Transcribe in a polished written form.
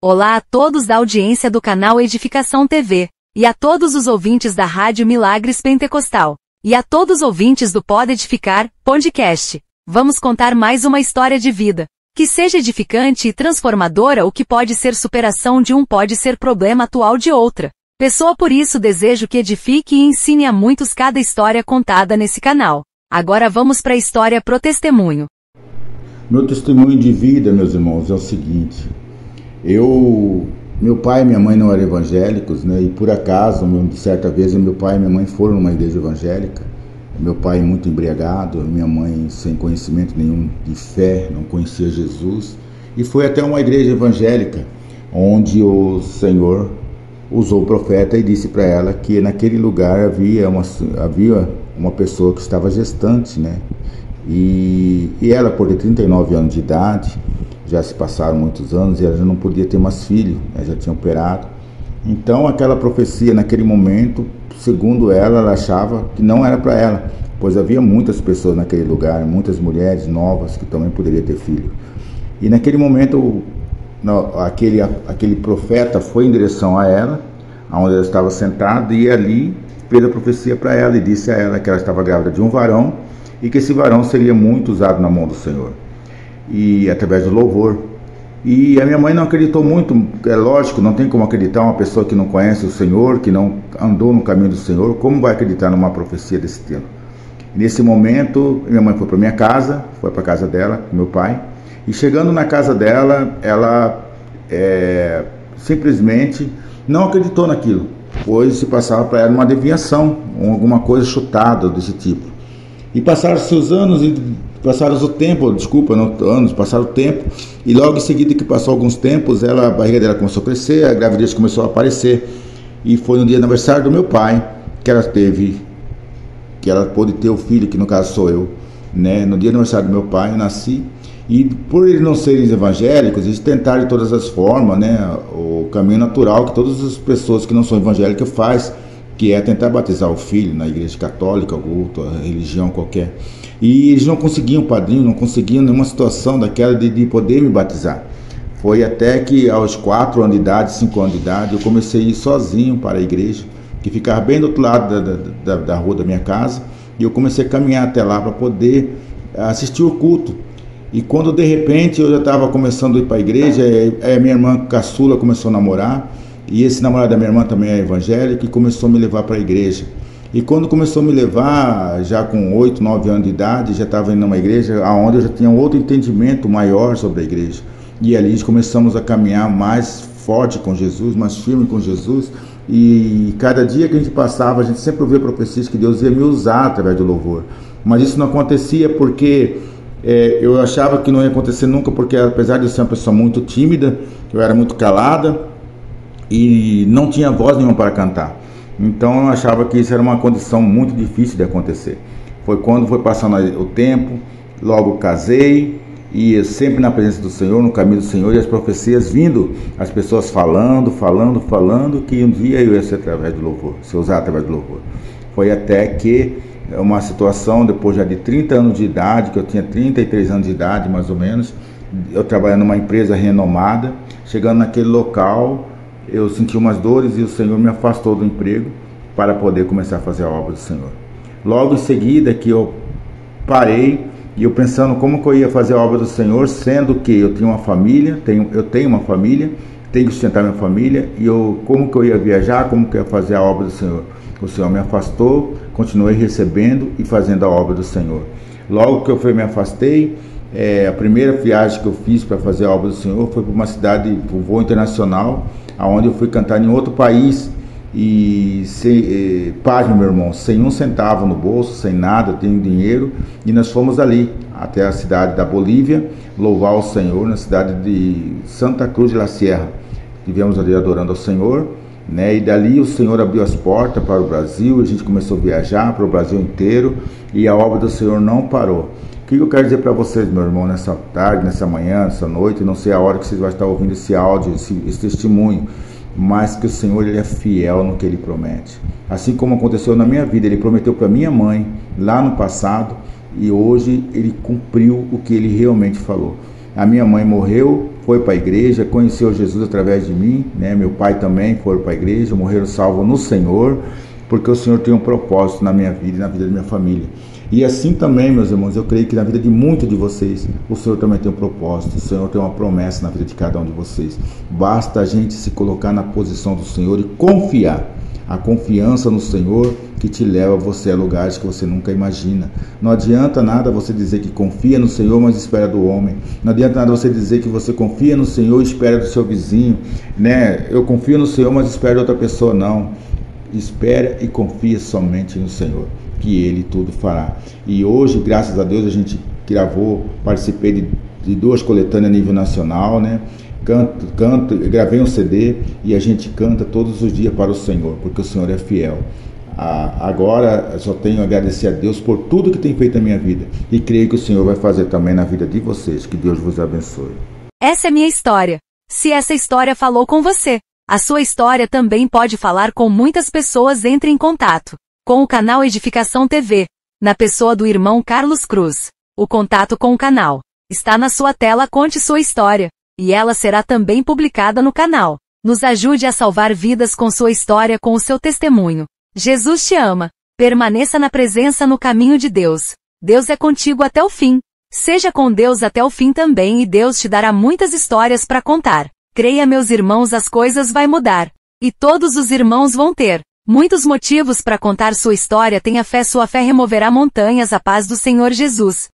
Olá a todos da audiência do canal Edificação TV, e a todos os ouvintes da Rádio Milagres Pentecostal, e a todos os ouvintes do Pode Edificar, podcast. Vamos contar mais uma história de vida, que seja edificante e transformadora. O que pode ser superação de um pode ser problema atual de outra pessoa. Por isso desejo que edifique e ensine a muitos cada história contada nesse canal. Agora vamos para a história pro testemunho. Meu testemunho de vida, meus irmãos, é o seguinte. Meu pai e minha mãe não eram evangélicos, né? E por acaso, certa vez, meu pai e minha mãe foram numa igreja evangélica. Meu pai muito embriagado, minha mãe sem conhecimento nenhum de fé, não conhecia Jesus. E foi até uma igreja evangélica, onde o Senhor usou o profeta e disse para ela que naquele lugar havia uma pessoa que estava gestante, né? E ela, por ter 39 anos de idade, já se passaram muitos anos e ela já não podia ter mais filho, né? Já tinha operado. Então aquela profecia naquele momento, segundo ela achava que não era para ela, pois havia muitas pessoas naquele lugar, muitas mulheres novas que também poderiam ter filho. E naquele momento aquele profeta foi em direção a ela, onde ela estava sentada, e ali fez a profecia para ela e disse a ela que ela estava grávida de um varão e que esse varão seria muito usado na mão do Senhor, e através do louvor. E a minha mãe não acreditou muito, é lógico, não tem como acreditar uma pessoa que não conhece o Senhor, que não andou no caminho do Senhor, como vai acreditar numa profecia desse tipo? Nesse momento, minha mãe foi para minha casa, foi para a casa dela, com meu pai, e chegando na casa dela, ela simplesmente não acreditou naquilo, pois se passava para ela uma adivinhação, alguma coisa chutada desse tipo. E passaram-se os anos, passaram o tempo, e logo em seguida que passou alguns tempos, a barriga dela começou a crescer, a gravidez começou a aparecer, e foi no dia do aniversário do meu pai que ela pôde ter o filho, que no caso sou eu, né? No dia do aniversário do meu pai eu nasci, e por eles não serem evangélicos, eles tentaram de todas as formas, né, o caminho natural que todas as pessoas que não são evangélicas fazem, que é tentar batizar o filho na igreja católica ou outra religião qualquer. E eles não conseguiam padrinho, não conseguiam nenhuma situação daquela de poder me batizar. Foi até que aos 4 anos de idade, 5 anos de idade, eu comecei a ir sozinho para a igreja, que ficava bem do outro lado da rua da minha casa, e eu comecei a caminhar até lá para poder assistir o culto. E quando de repente eu já estava começando a ir para a igreja, a minha irmã caçula começou a namorar, e esse namorado da minha irmã também é evangélico, e começou a me levar para a igreja. E quando começou a me levar, já com 8, 9 anos de idade, já estava indo numa igreja onde eu já tinha um outro entendimento maior sobre a igreja. E ali começamos a caminhar mais forte com Jesus, mais firme com Jesus. E cada dia que a gente passava, a gente sempre ouvia profecias que Deus ia me usar através do louvor. Mas isso não acontecia porque eu achava que não ia acontecer nunca, porque apesar de eu ser uma pessoa muito tímida, eu era muito calada e não tinha voz nenhuma para cantar. Então eu achava que isso era uma condição muito difícil de acontecer. Foi quando foi passando o tempo, logo casei, e sempre na presença do Senhor, no caminho do Senhor, e as profecias vindo, as pessoas falando, que um dia eu ia ser através do louvor, ser usado através do louvor. Foi até que uma situação, depois já de 30 anos de idade, que eu tinha 33 anos de idade mais ou menos, eu trabalhando numa empresa renomada, chegando naquele local, eu senti umas dores e o Senhor me afastou do emprego para poder começar a fazer a obra do Senhor. Logo em seguida que eu parei, e eu pensando como que eu ia fazer a obra do Senhor, sendo que eu tinha uma família, eu tenho uma família, tenho que sustentar minha família, e como que eu ia viajar, como que eu ia fazer a obra do Senhor. O Senhor me afastou, continuei recebendo e fazendo a obra do Senhor. Logo que eu me afastei, a primeira viagem que eu fiz para fazer a obra do Senhor foi para uma cidade, um voo internacional, onde eu fui cantar em outro país, e pasme, meu irmão, sem um centavo no bolso, sem nada, tenho dinheiro, e nós fomos ali até a cidade da Bolívia louvar o Senhor, na cidade de Santa Cruz de la Sierra. Estivemos ali adorando ao Senhor, né? E dali o Senhor abriu as portas para o Brasil, a gente começou a viajar para o Brasil inteiro, e a obra do Senhor não parou. O que eu quero dizer para vocês, meu irmão, nessa tarde, nessa manhã, nessa noite, não sei a hora que vocês vão estar ouvindo esse áudio, esse testemunho, mas que o Senhor, Ele é fiel no que Ele promete. Assim como aconteceu na minha vida, Ele prometeu para minha mãe lá no passado, e hoje Ele cumpriu o que Ele realmente falou. A minha mãe morreu foi para a igreja, conheceu Jesus através de mim, né? Meu pai também foi para a igreja, morreram salvos no Senhor, porque o Senhor tem um propósito na minha vida e na vida da minha família. E assim também, meus irmãos, eu creio que na vida de muitos de vocês, o Senhor também tem um propósito, o Senhor tem uma promessa na vida de cada um de vocês. Basta a gente se colocar na posição do Senhor e confiar. A confiança no Senhor que te leva você a lugares que você nunca imagina. Não adianta nada você dizer que confia no Senhor, mas espera do homem. Não adianta nada você dizer que você confia no Senhor e espera do seu vizinho, né? Eu confio no Senhor, mas espero de outra pessoa. Não. Espera e confia somente no Senhor, que Ele tudo fará. E hoje, graças a Deus, a gente participei de 2 coletâneas a nível nacional, né? Gravei um CD e a gente canta todos os dias para o Senhor, porque o Senhor é fiel. Agora só tenho a agradecer a Deus por tudo que tem feito na minha vida e creio que o Senhor vai fazer também na vida de vocês. Que Deus vos abençoe. Essa é minha história. Se essa história falou com você, a sua história também pode falar com muitas pessoas. Entre em contato com o canal Edificação TV, na pessoa do irmão Carlos Cruz. O contato com o canal está na sua tela. Conte sua história e ela será também publicada no canal. Nos ajude a salvar vidas com sua história, com o seu testemunho. Jesus te ama. Permaneça na presença, no caminho de Deus. Deus é contigo até o fim. Seja com Deus até o fim também e Deus te dará muitas histórias para contar. Creia, meus irmãos, as coisas vai mudar. E todos os irmãos vão ter muitos motivos para contar sua história. Tenha fé, sua fé removerá montanhas. A paz do Senhor Jesus.